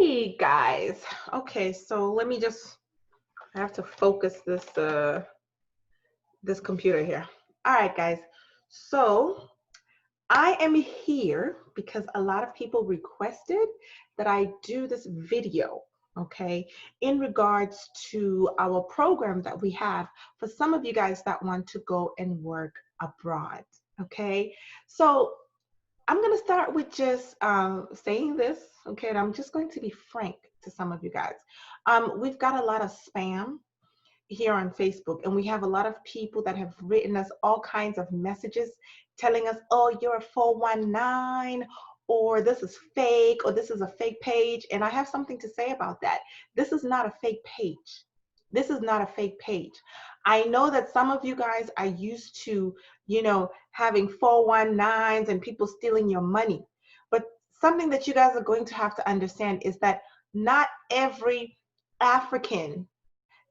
Hey guys. Okay, so let me just, I have to focus this computer here. All right, guys. So I am here because a lot of people requested that I do this video, okay, in regards to our program that we have for some of you guys that want to go and work abroad, okay? So I'm going to start with just saying this, okay, and I'm just going to be frank to some of you guys. We've got a lot of spam here on Facebook, and we have a lot of people that have written us all kinds of messages telling us, oh, you're a 419, or this is fake, or this is a fake page. And I have something to say about that. This is not a fake page. This is not a fake page. I know that some of you guys are used to, having 419s and people stealing your money. But something that you guys are going to have to understand is that not every African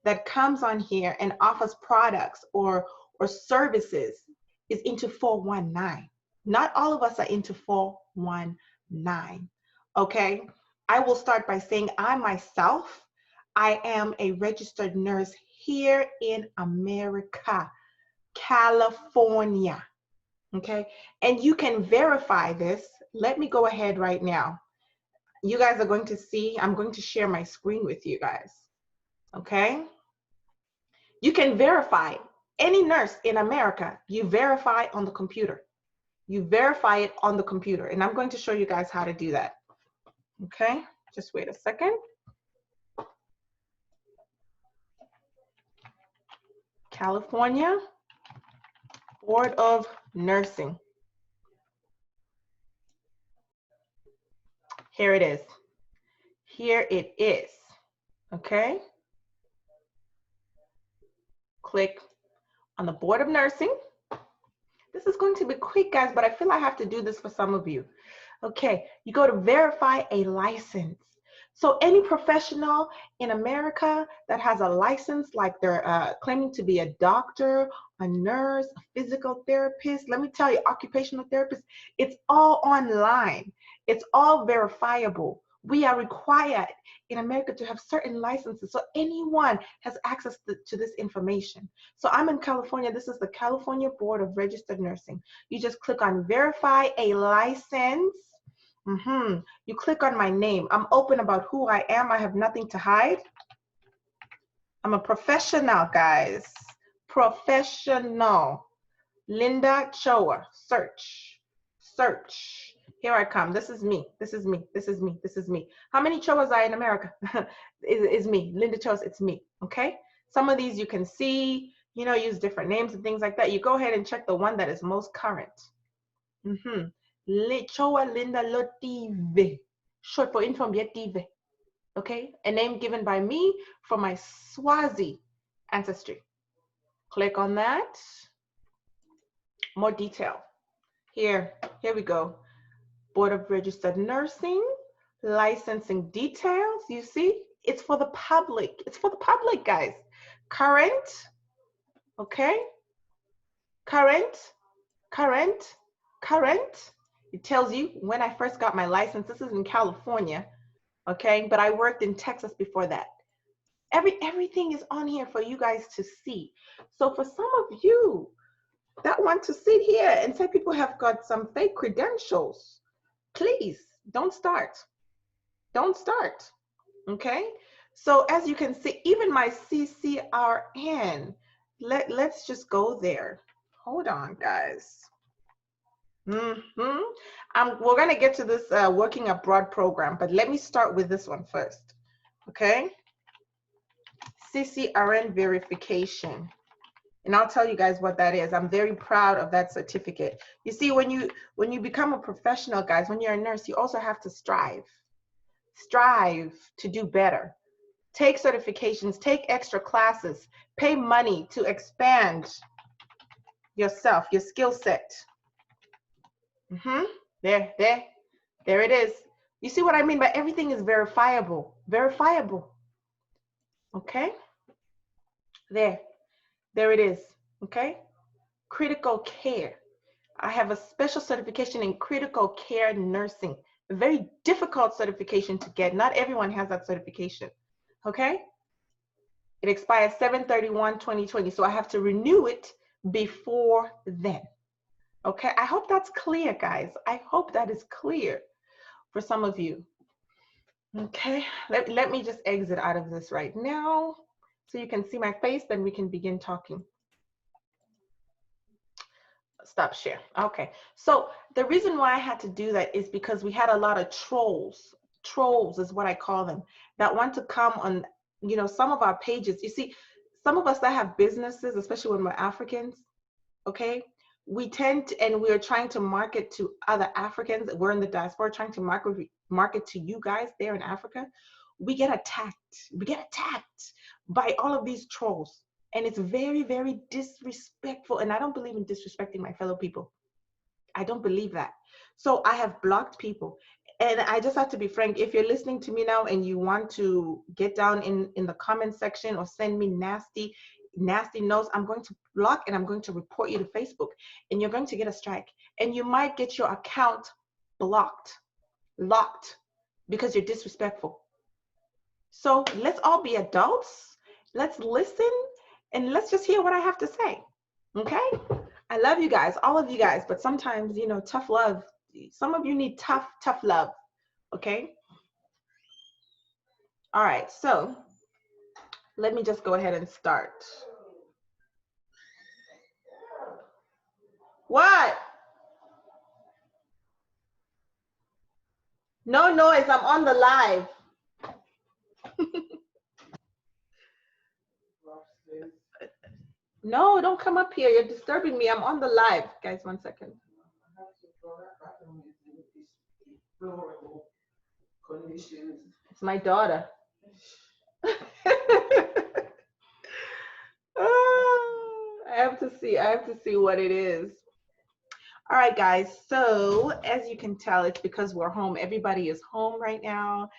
that comes on here and offers products or services is into 419. Not all of us are into 419. Okay? I will start by saying I myself, I am a registered nurse here in America, California. Okay? And you can verify this. Let me go ahead right now. You guys are going to see, I'm going to share my screen with you guys. Okay? You can verify any nurse in America, you verify on the computer. You verify it on the computer. And I'm going to show you guys how to do that. Okay, just wait a second. California Board of Nursing. Here it is. Here it is. Okay. Click on the Board of Nursing. This is going to be quick, guys, but I feel I have to do this for some of you. Okay, you go to verify a license. So any professional in America that has a license, like they're claiming to be a doctor, a nurse, a physical therapist, let me tell you, occupational therapist, it's all online. It's all verifiable. We are required in America to have certain licenses, so anyone has access to this information. So I'm in California. This is the California Board of Registered Nursing. You just click on verify a license. You click on my name. I'm open about who I am. I have nothing to hide. I'm a professional, guys. Professional. Linda Choa. Search. Search. Here I come. This is me. This is me. This is me. This is me. How many Choas are in America? Is me. Linda Choa. It's me. Okay. Some of these you can see, use different names and things like that. You go ahead and check the one that is most current. Choa Linda Lotive. Short for Informbiative. Okay. A name given by me from my Swazi ancestry. Click on that. More detail. Here we go. Board of Registered Nursing, licensing details. You see, it's for the public. It's for the public, guys. Current, okay? Current. It tells you when I first got my license. This is in California, okay? But I worked in Texas before that. Everything is on here for you guys to see. So for some of you that want to sit here and say people have got some fake credentials, please don't start. Don't start. Okay? So as you can see, even my CCRN, let's just go there. Hold on, guys. We're going to get to this working abroad program, but let me start with this one first. Okay? CCRN verification. And I'll tell you guys what that is. I'm very proud of that certificate. You see, when you become a professional, guys, when you're a nurse, you also have to strive. Strive to do better. Take certifications, take extra classes, pay money to expand yourself, your skill set. There it is. You see what I mean by everything is verifiable. Verifiable. Okay? There it is, okay? Critical care. I have a special certification in critical care nursing. A very difficult certification to get. Not everyone has that certification. Okay? It expires 7/31/2020. So I have to renew it before then. Okay? I hope that's clear, guys. I hope that is clear for some of you. Okay, let me just exit out of this right now so you can see my face, then we can begin talking. Stop share. Okay, so the reason why I had to do that is because we had a lot of trolls. Trolls is what I call them, that want to come on, you know, some of our pages. You see, some of us that have businesses, especially when we're Africans, okay, we tend to, and we're trying to market to other Africans. We're in the diaspora trying to market to you guys there in Africa. We get attacked. We get attacked by all of these trolls. And it's very, very disrespectful. And I don't believe in disrespecting my fellow people. I don't believe that. So I have blocked people. And I just have to be frank. If you're listening to me now and you want to get down in the comment section or send me nasty notes, I'm going to block and I'm going to report you to Facebook. And you're going to get a strike. And you might get your account blocked, locked, because you're disrespectful. So let's all be adults. Let's listen and let's just hear what I have to say. Okay? I love you guys, all of you guys, but sometimes, you know, tough love. Some of you need tough love. Okay? All right, so let me just go ahead and start. What? No noise, I'm on the live. No, don't come up here. You're disturbing me. I'm on the live. Guys, 1 second. It's my daughter. I have to see what it is. All right, guys. So as you can tell, it's because we're home. Everybody is home right now.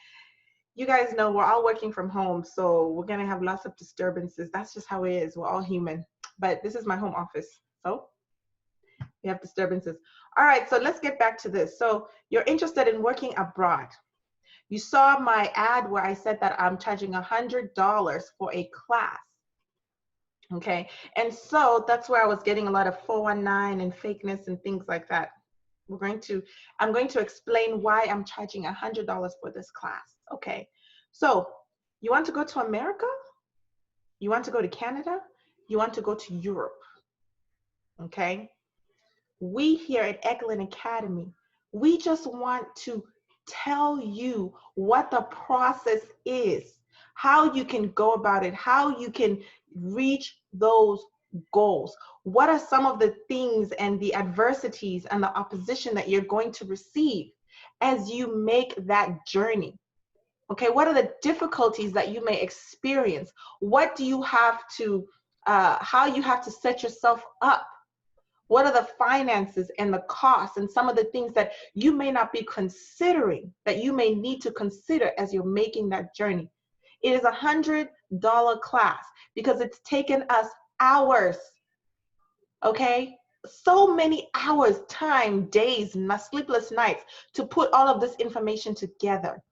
You guys know we're all working from home, so we're gonna have lots of disturbances. That's just how it is. We're all human. But this is my home office, so we have disturbances. All right, so let's get back to this. So you're interested in working abroad. You saw my ad where I said that I'm charging $100 for a class. Okay, and so that's where I was getting a lot of 419 and fakeness and things like that. I'm going to explain why I'm charging $100 for this class. Okay, so you want to go to America? You want to go to Canada? You want to go to Europe? Okay, we here at Eklund Academy, we just want to tell you what the process is, how you can go about it, how you can reach those goals. What are some of the things and the adversities and the opposition that you're going to receive as you make that journey? Okay, what are the difficulties that you may experience? What do you have to, how you have to set yourself up? What are the finances and the costs and some of the things that you may not be considering, that you may need to consider as you're making that journey? It is $100 class because it's taken us hours, okay? So many hours, time, days, sleepless nights to put all of this information together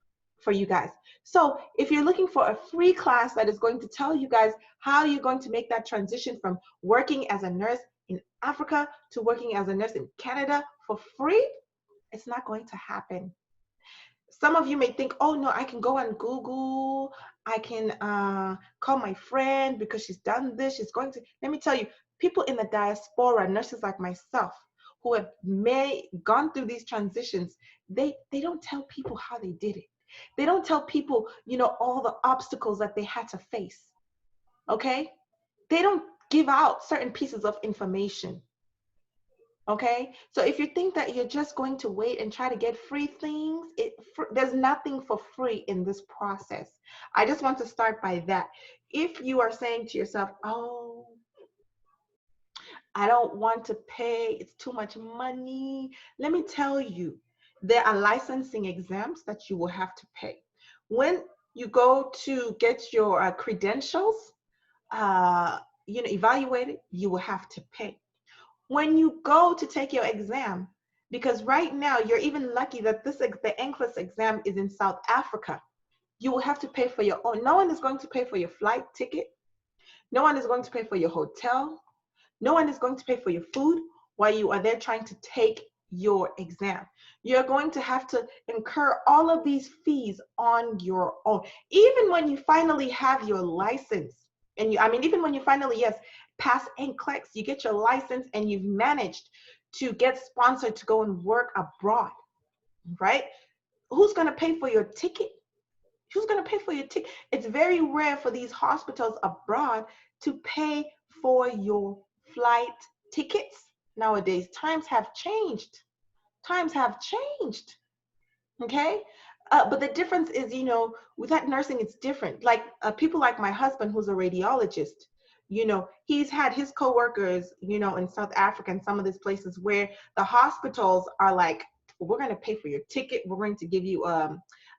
for you guys. So if you're looking for a free class that is going to tell you guys how you're going to make that transition from working as a nurse in Africa to working as a nurse in Canada for free, it's not going to happen. Some of you may think, oh no, I can go on Google, I can call my friend because she's done this, she's going to, let me tell you, people in the diaspora, nurses like myself, who have gone through these transitions, they don't tell people how they did it. They don't tell people, you know, all the obstacles that they had to face, okay? They don't give out certain pieces of information, okay? So if you think that you're just going to wait and try to get free things, there's nothing for free in this process. I just want to start by that. If you are saying to yourself, oh, I don't want to pay, it's too much money, let me tell you, there are licensing exams that you will have to pay. When you go to get your credentials, evaluated, you will have to pay. When you go to take your exam, Because right now, you're even lucky that the NCLEX exam is in South Africa. You will have to pay for your own. No one is going to pay for your flight ticket. No one is going to pay for your hotel. No one is going to pay for your food while you are there trying to take your exam. You're going to have to incur all of these fees on your own. Even when you finally have your license, and even when you finally, yes, pass NCLEX, you get your license and you've managed to get sponsored to go and work abroad, right? Who's going to pay for your ticket? Who's going to pay for your ticket? It's very rare for these hospitals abroad to pay for your flight tickets nowadays. Times have changed. Times have changed. Okay? But the difference is, with that nursing, it's different. Like people like my husband, who's a radiologist, he's had his coworkers, in South Africa and some of these places where the hospitals are like, we're going to pay for your ticket. We're going to give you a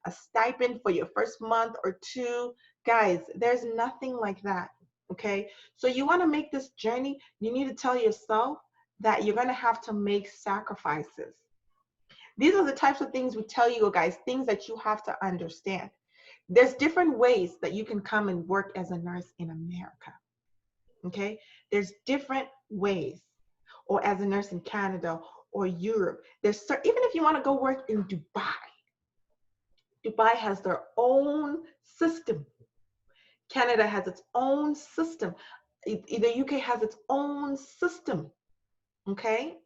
stipend for your first month or two. Guys, there's nothing like that. Okay? So you want to make this journey, you need to tell yourself that you're going to have to make sacrifices. These are the types of things we tell you guys, things that you have to understand. There's different ways that you can come and work as a nurse in America. Okay? There's different ways, or as a nurse in Canada or Europe. Even if you want to go work in Dubai, Dubai has their own system. Canada has its own system. The UK has its own system. Okay?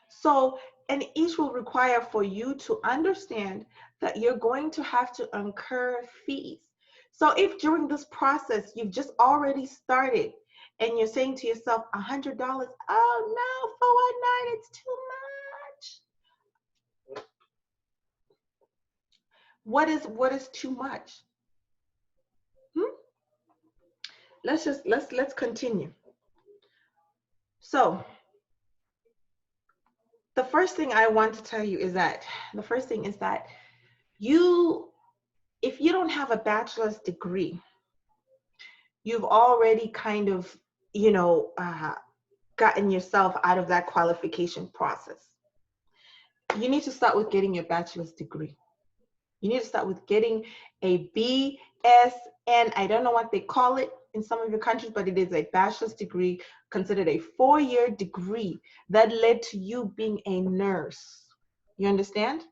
So, and each will require for you to understand that you're going to have to incur fees. So if during this process you've just already started and you're saying to yourself, $100, oh no, 419, it's too much. What is too much? Let's continue. So the first thing I want to tell you is that if you don't have a bachelor's degree, you've already kind of, gotten yourself out of that qualification process. You need to start with getting your bachelor's degree. You need to start with getting a BSN. I don't know what they call it in some of your countries, but it is a bachelor's degree, considered a 4-year degree that led to you being a nurse. You understand?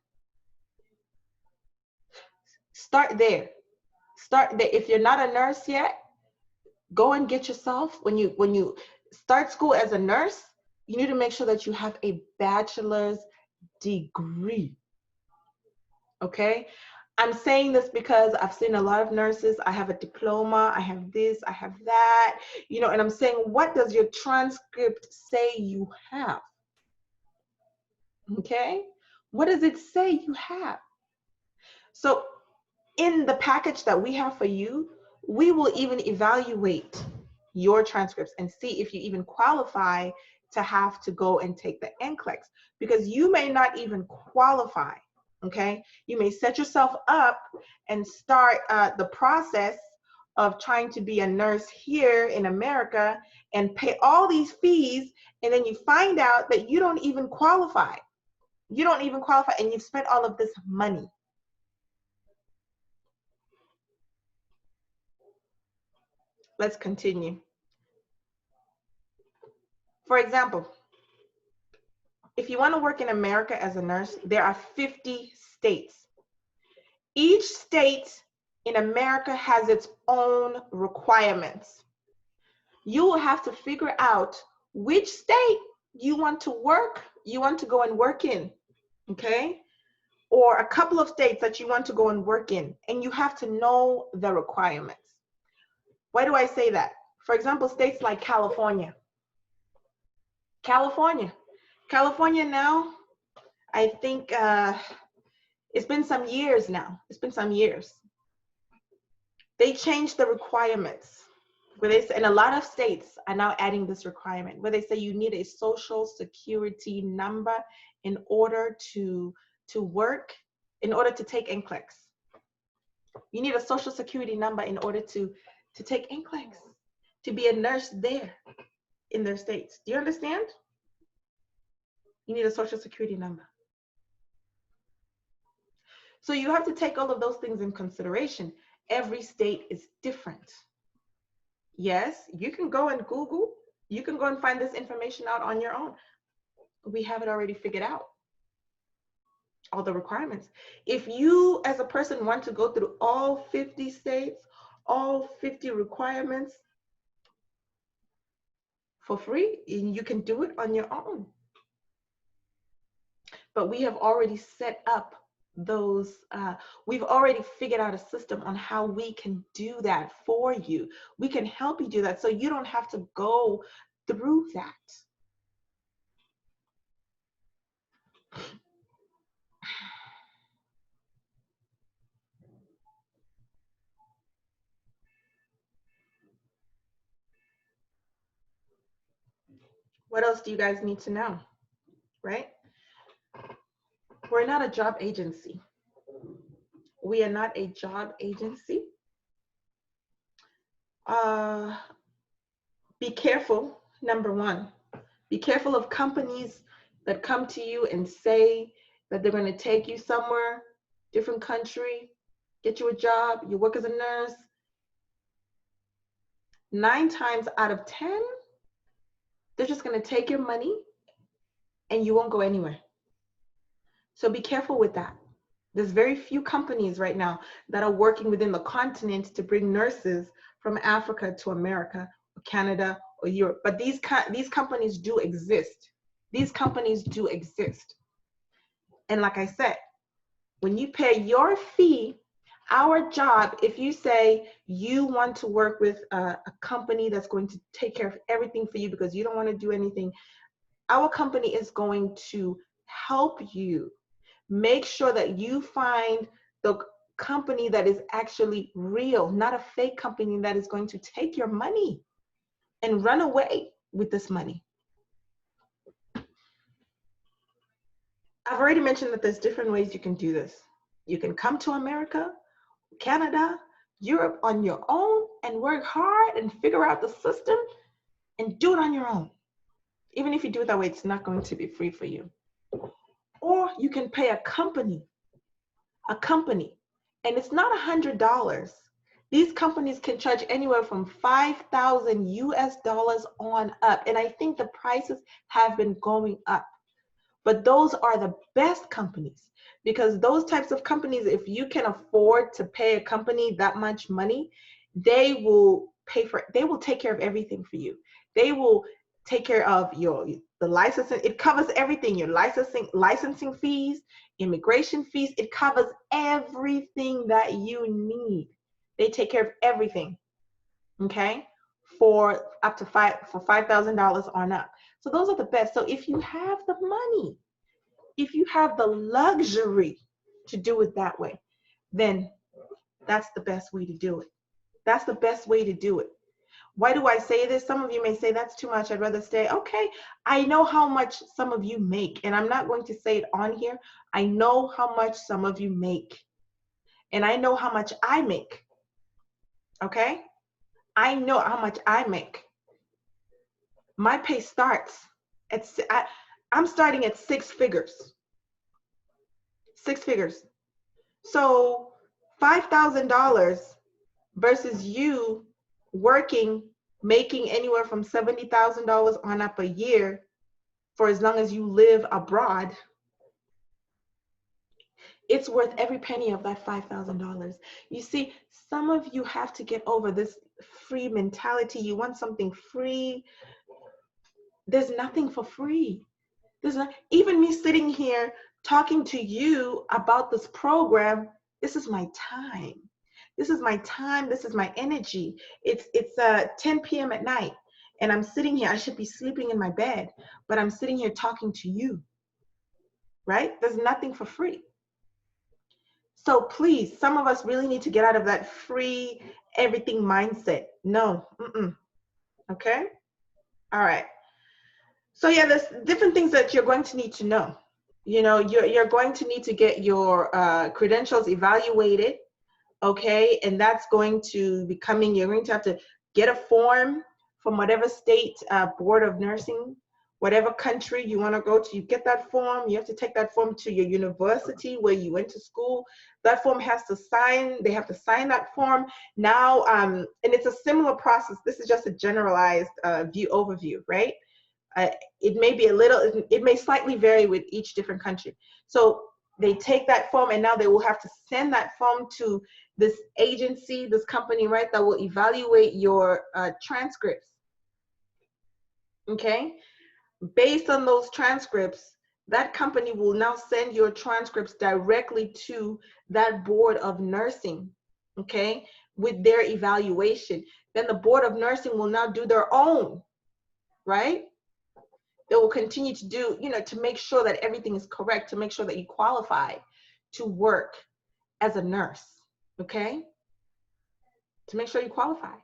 Start there. Start there. If you're not a nurse yet, go and get yourself, when you start school as a nurse, you need to make sure that you have a bachelor's degree. Okay? I'm saying this because I've seen a lot of nurses. I have a diploma, I have this, I have that, and I'm saying, what does your transcript say you have? Okay? What does it say you have? So in the package that we have for you, we will even evaluate your transcripts and see if you even qualify to have to go and take the NCLEX, because you may not even qualify. Okay, you may set yourself up and start the process of trying to be a nurse here in America and pay all these fees, and then you find out that you don't even qualify. You don't even qualify, and you've spent all of this money. Let's continue. For example, if you want to work in America as a nurse, there are 50 states. Each state in America has its own requirements. You will have to figure out which state you want to go and work in, okay? Or a couple of states that you want to go and work in, and you have to know the requirements. Why do I say that? For example, states like California. California now, I think it's been some years now. It's been some years. They changed the requirements where they say, and a lot of states are now adding this requirement where they say you need a social security number in order to work, in order to take NCLEX. You need a social security number in order to take NCLEX, to be a nurse there in their states. Do you understand? You need a social security number. So you have to take all of those things in consideration. Every state is different. Yes, you can go and Google, you can go and find this information out on your own. We have it already figured out, all the requirements. If you as a person want to go through all 50 states, all 50 requirements for free, and you can do it on your own. But we have already set up those, we've already figured out a system on how we can do that for you. We can help you do that so you don't have to go through that. What else do you guys need to know, right? We're not a job agency. We are not a job agency. Be careful, number one. Be careful of companies that come to you and say that they're going to take you somewhere, different country, get you a job, you work as a nurse. 9 times out of 10, they're just going to take your money and you won't go anywhere. So be careful with that. There's very few companies right now that are working within the continent to bring nurses from Africa to America, or Canada, or Europe. But these companies do exist. These companies do exist. And like I said, when you pay your fee, our job, if you say you want to work with a company that's going to take care of everything for you because you don't want to do anything, our company is going to help you make sure that you find the company that is actually real, not a fake company that is going to take your money and run away with this money. I've already mentioned that there's different ways you can do this. You can come to America, Canada, Europe on your own and work hard and figure out the system and do it on your own. Even if you do it that way, it's not going to be free for you. Or you can pay a company, and it's not $100. These companies can charge anywhere from 5,000 US dollars on up. And I think the prices have been going up. But those are the best companies, because those types of companies, if you can afford to pay a company that much money, they will they will take care of everything for you. They will take care of the licensing. It covers everything, your licensing fees, immigration fees. It covers everything that you need. They take care of everything, okay? For up to $5,000 on up. So those are the best. So if you have the money, if you have the luxury to do it that way, then that's the best way to do it. That's the best way to do it. Why do I say this? Some of you may say that's too much. I'd rather stay. Okay, I know how much some of you make, and I'm not going to say it on here. I know how much some of you make, and I know how much I make. Okay? I know how much I make. My pay starts at, I'm starting at 6 figures. 6 figures. So $5,000 versus you working, making anywhere from $70,000 on up a year for as long as you live abroad, it's worth every penny of that $5,000. You see, some of you have to get over this free mentality. You want something free. There's nothing for free. There's not, even me sitting here talking to you about this program, this is my time. This is my time. This is my energy. It's 10 p.m. at night, and I'm sitting here. I should be sleeping in my bed, but I'm sitting here talking to you, right? There's nothing for free. So please, some of us really need to get out of that free everything mindset. No, okay? All right. So yeah, there's different things that you're going to need to know. You know, you're going to need to get your credentials evaluated, okay? And that's going to be coming, you're going to have to get a form from whatever state board of nursing whatever country you want to go to, you get that form. You have to take that form to your university where you went to school. That form has to sign, they have to sign that form. Now, and it's a similar process. This is just a generalized overview, right? It may be it may slightly vary with each different country. So they take that form, and now they will have to send that form to this agency, this company, right, that will evaluate your transcripts. Okay? Based on those transcripts, that company will now send your transcripts directly to that board of nursing, okay, with their evaluation. Then the board of nursing will now do their own, right? They will continue to do, to make sure that everything is correct, to make sure that you qualify to work as a nurse, okay? To make sure you qualify.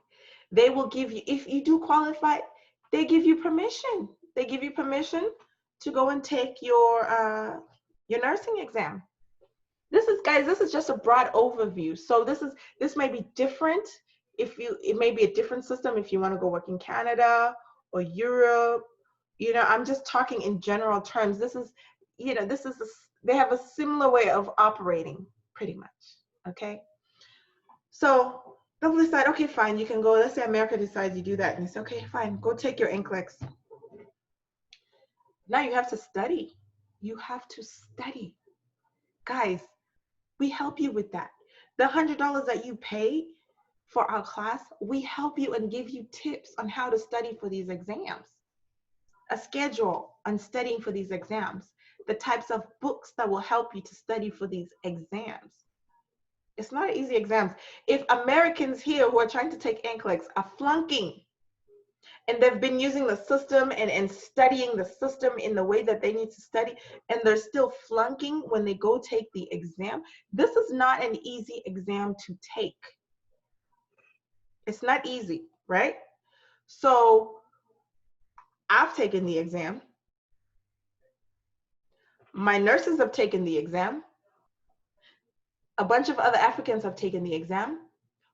They will give you, if you do qualify, they give you permission. They give you permission to go and take your nursing exam. This is just a broad overview. So this may be different it may be a different system if you want to go work in Canada or Europe. I'm just talking in general terms. They have a similar way of operating pretty much, okay? So they'll decide, okay, fine, you can go. Let's say America decides you do that, and you say, okay, fine, go take your NCLEX. Now you have to study. You have to study. Guys, we help you with that. The $100 that you pay for our class, we help you and give you tips on how to study for these exams. A schedule on studying for these exams. The types of books that will help you to study for these exams. It's not easy exams. If Americans here who are trying to take NCLEX are flunking, and they've been using the system and studying the system in the way that they need to study, and they're still flunking when they go take the exam, this is not an easy exam to take. It's not easy, right? So I've taken the exam. My nurses have taken the exam. A bunch of other Africans have taken the exam.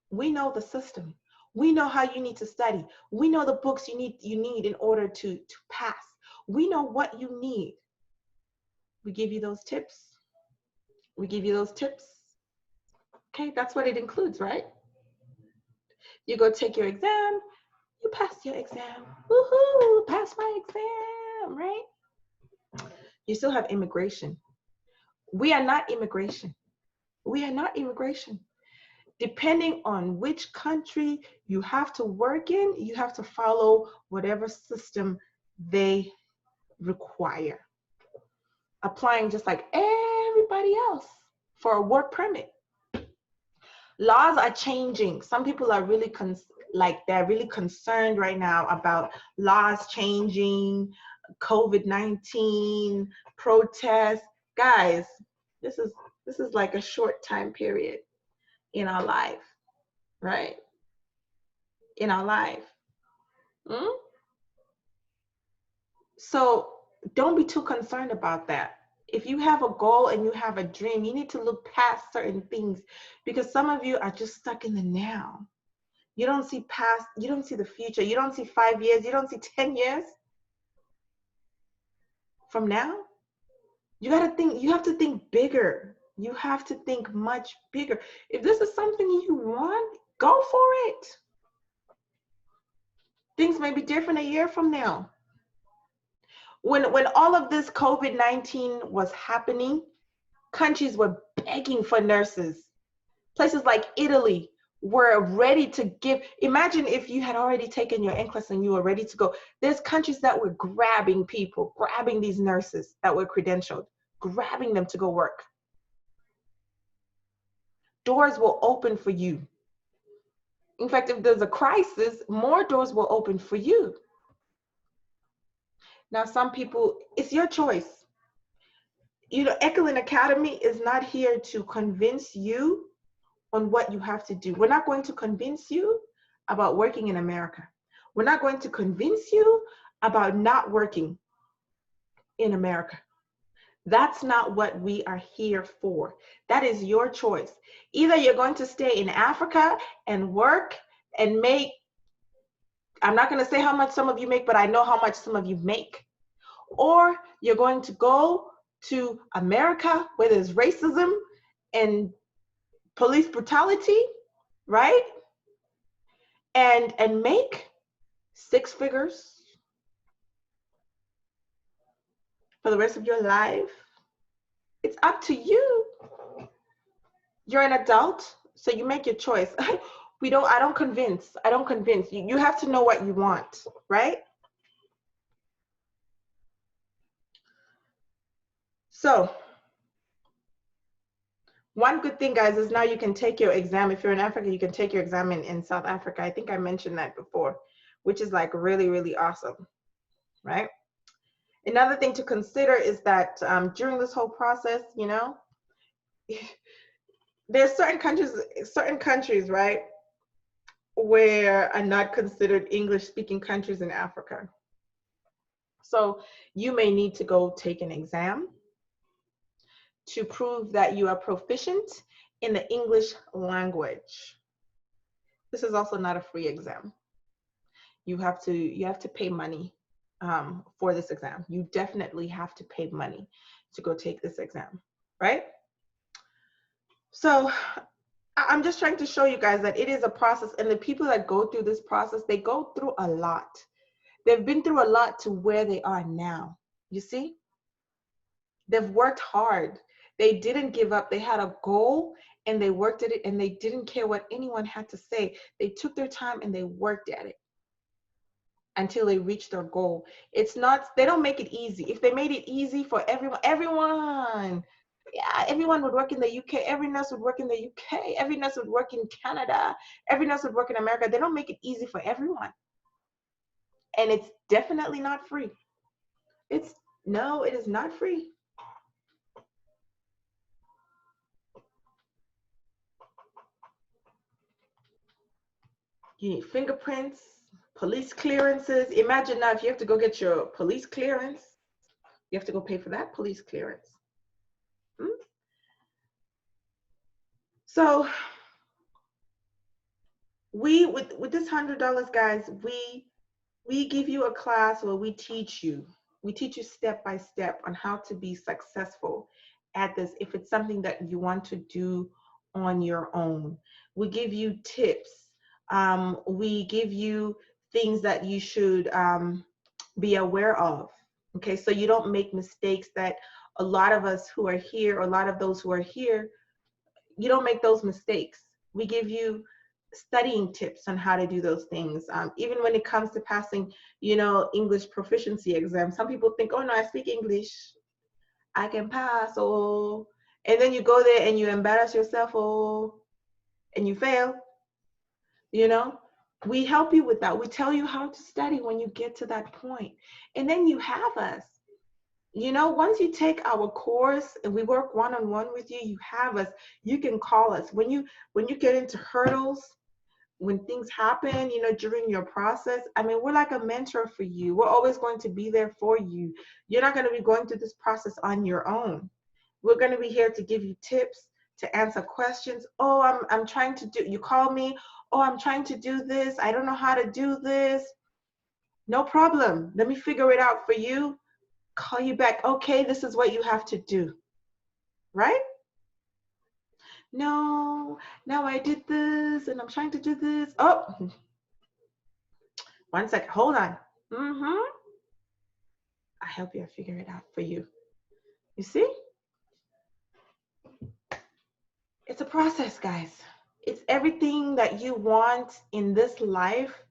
We know the system. We know how you need to study. We know the books you need in order to pass. We know what you need. We give you those tips. We give you those tips. Okay, that's what it includes, right? You go take your exam, you pass your exam. Woohoo, pass my exam, right? You still have immigration. We are not immigration. We are not immigration. Depending on which country you have to work in, you have to follow whatever system they require. Applying just like everybody else for a work permit. Laws are changing. Some people are really they're really concerned right now about laws changing, COVID-19, protests. Guys, this is like a short time period in our life, right? In our life. So don't be too concerned about that. If you have a goal and you have a dream, you need to look past certain things, because some of you are just stuck in the now. You don't see past, you don't see the future. You don't see 5 years, you don't see 10 years from now. You have to think bigger. You have to think much bigger. If this is something you want, go for it. Things may be different a year from now. When all of this COVID-19 was happening, countries were begging for nurses. Places like Italy were ready to give. Imagine if you had already taken your NCLEX and you were ready to go. There's countries that were grabbing people, grabbing these nurses that were credentialed, grabbing them to go work. Doors will open for you. In fact, if there's a crisis, more doors will open for you. Now, some people, it's your choice. Ekelin Academy is not here to convince you on what you have to do. We're not going to convince you about working in America. We're not going to convince you about not working in America. That's not what we are here for. That is your choice. Either you're going to stay in Africa and work and make, I'm not going to say how much some of you make, but I know how much some of you make. or you're going to go to America where there's racism and police brutality, right? And make 6 figures for the rest of your life. It's up to you. You're an adult, so you make your choice. I don't convince. You have to know what you want, right? So one good thing, guys, is now you can take your exam. If you're in Africa, you can take your exam in South Africa. I think I mentioned that before, which is like really, really awesome, right? Another thing to consider is that during this whole process, you know, there's certain countries, right, where are not considered English-speaking countries in Africa. So you may need to go take an exam to prove that you are proficient in the English language. This is also not a free exam. You have to pay money for this exam. You definitely have to pay money to go take this exam, right? So I'm just trying to show you guys that it is a process, and the people that go through this process, they go through a lot. They've been through a lot to where they are now. You see? They've worked hard. They didn't give up. They had a goal and they worked at it, and they didn't care what anyone had to say. They took their time and they worked at it until they reached their goal. It's not, they don't make it easy. If they made it easy for everyone, yeah, everyone would work in the UK. Every nurse would work in the UK. Every nurse would work in Canada. Every nurse would work in America. They don't make it easy for everyone. And it's definitely not free. No, it is not free. You need fingerprints, police clearances. Imagine now if you have to go get your police clearance, you have to go pay for that police clearance. So with this $100, guys, we give you a class where we teach you step by step on how to be successful at this if it's something that you want to do on your own. We give you tips. We give you things that you should be aware of. Okay, so you don't make mistakes that a lot of us who are here, or a lot of those who are here, you don't make those mistakes. We give you studying tips on how to do those things. Even when it comes to passing, you know, English proficiency exam, some people think, oh no, I speak English, I can pass, oh, and then you go there and you embarrass yourself, oh, and you fail. You know, we help you with that. We tell you how to study when you get to that point, and then you have us. You know, once you take our course and we work one-on-one with you, you have us. You can call us when you get into hurdles, when things happen, you know, during your process. I mean, we're like a mentor for you. We're always going to be there for you. You're not going to be going through this process on your own. We're going to be here to give you tips, to answer questions. Oh, I'm trying to do, you call me, oh, I'm trying to do this. I don't know how to do this. No problem. Let me figure it out for you. Call you back. Okay, this is what you have to do. Right? No, now I did this and I'm trying to do this. Oh, 1 second. Hold on. I help you. I figure it out for you. You see? It's a process, guys. It's everything that you want in this life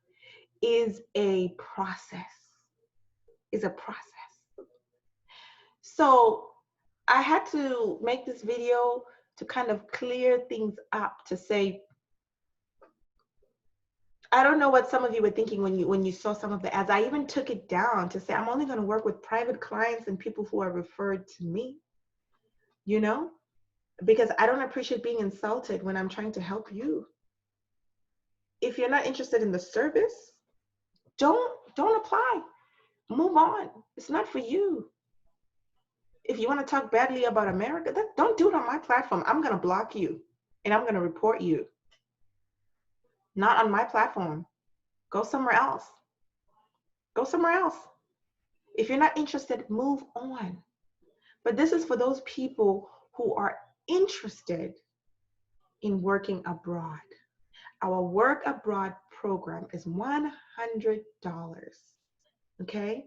is a process. Is a process. So I had to make this video to kind of clear things up, to say, I don't know what some of you were thinking when you saw some of the ads. I even took it down to say I'm only going to work with private clients and people who are referred to me, you know, because I don't appreciate being insulted when I'm trying to help you. If you're not interested in the service, don't apply. Move on. It's not for you. If you want to talk badly about America, don't do it on my platform. I'm going to block you and I'm going to report you. Not on my platform. Go somewhere else. Go somewhere else. If you're not interested, move on. But this is for those people who are interested in working abroad. Our work abroad program is $100, okay?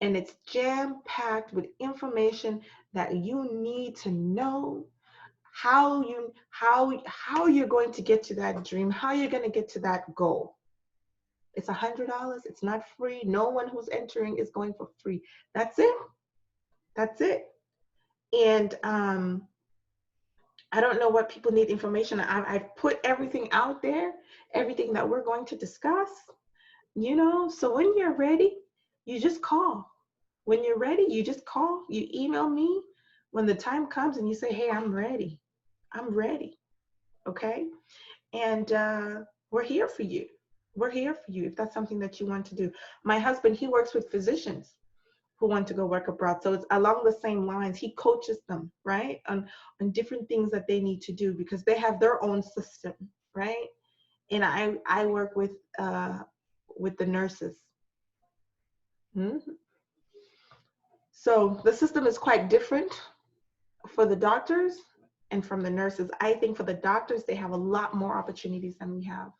And it's jam-packed with information that you need to know how you're going to get to that dream, how you're going to get to that goal. It's $100. It's not free. No one who's entering is going for free. That's it. That's it. And I don't know what people need information. I've put everything out there, everything that we're going to discuss, So when you're ready, you just call. When you're ready, you just call, you email me when the time comes and you say, hey, I'm ready. I'm ready. Okay. And we're here for you. We're here for you if that's something that you want to do. My husband, he works with physicians who want to go work abroad. So it's along the same lines. He coaches them, right, on different things that they need to do because they have their own system, right? And I work with the nurses. So the system is quite different for the doctors and from the nurses. I think for the doctors, they have a lot more opportunities than we have.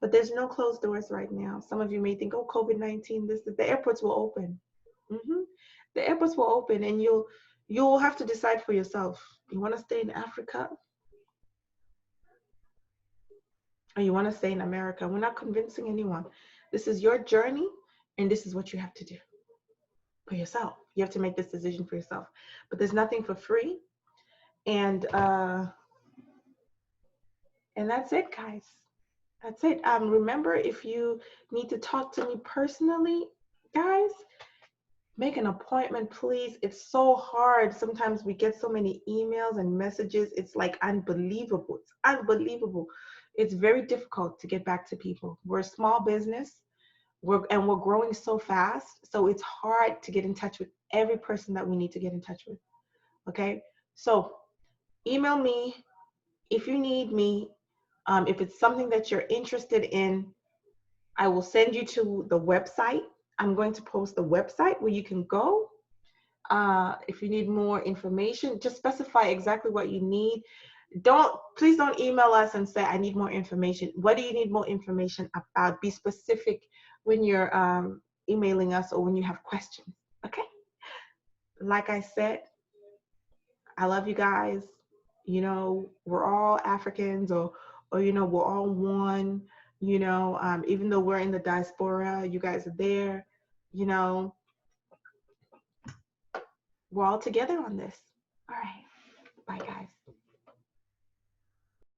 But there's no closed doors right now. Some of you may think, oh, COVID-19, the airports will open. The airports will open and you'll have to decide for yourself. You want to stay in Africa or you want to stay in America? We're not convincing anyone. This is your journey and this is what you have to do for yourself. You have to make this decision for yourself. But there's nothing for free. And that's it, guys. That's it. Remember, if you need to talk to me personally, guys, make an appointment, please. It's so hard. Sometimes we get so many emails and messages. It's like unbelievable. It's unbelievable. It's very difficult to get back to people. We're a small business. We're growing so fast. So it's hard to get in touch with every person that we need to get in touch with. Okay? So email me if you need me. If it's something that you're interested in, I will send you to the website. I'm going to post the website where you can go. If you need more information, just specify exactly what you need. Please don't email us and say, I need more information. What do you need more information about? Be specific when you're emailing us or when you have questions, okay? Like I said, I love you guys. We're all Africans or we're all one, even though we're in the diaspora, you guys are there, we're all together on this. All right. Bye, guys.